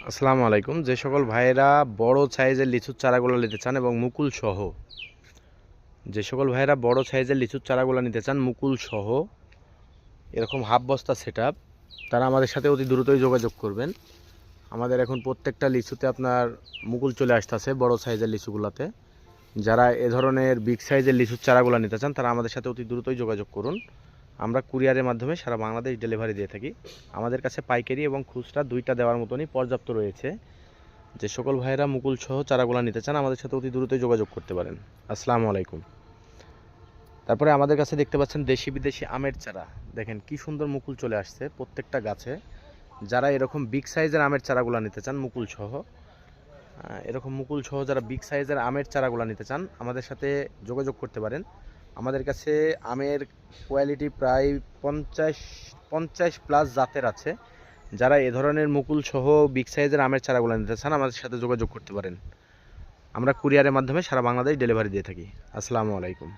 আসসালামু আলাইকুম। যে সকল ভাইয়েরা বড় সাইজের লিচুর চারাগুলো নিতে চান এবং মুকুল সহ, যে সকল ভাইয়েরা বড় সাইজের লিচুর চারাগুলো নিতে চান মুকুল সহ, এরকম হাফ বস্তা সেটআপ, তারা আমাদের সাথে অতি দ্রুতই যোগাযোগ করবেন। আমাদের এখন প্রত্যেকটা লিচুতে আপনার মুকুল চলে আসতেছে বড় সাইজের লিচুগুলোতে। যারা এ ধরনের বিগ সাইজের লিচুর চারাগুলো নিতে চান তারা আমাদের সাথে অতি দ্রুতই যোগাযোগ করুন। আমরা কুরিয়ারের মাধ্যমে সারা বাংলাদেশ ডেলিভারি দিয়ে থাকি। আমাদের কাছে পাইকারি এবং খুচরা দুইটা দেওয়ার মতনই পর্যাপ্ত রয়েছে। যে সকল ভাইয়েরা মুকুল সহ চারাগুলো নিতে চান আমাদের সাথে অতি দ্রুতই যোগাযোগ করতে পারেন। আসসালামু আলাইকুম। তারপরে আমাদের কাছে দেখতে পাচ্ছেন দেশি বিদেশি আমের চারা, দেখেন কি সুন্দর মুকুল চলে আসছে প্রত্যেকটা গাছে। যারা এরকম বিগ সাইজের আমের চারাগুলো নিতে চান মুকুল সহ, এরকম মুকুল সহ যারা বিগ সাইজের আমের চারাগুলো নিতে চান আমাদের সাথে যোগাযোগ করতে পারেন। আমাদের কাছে আমের কোয়ালিটি প্রায় 50 প্লাস জাতের আছে। যারা এ ধরনের মুকুল সহ বিগ সাইজের আমের চারাগুলো নিতে চান আমাদের সাথে যোগাযোগ করতে পারেন। আমরা কুরিয়ারের মাধ্যমে সারা বাংলাদেশ ডেলিভারি দিয়ে থাকি। আসসালামু আলাইকুম।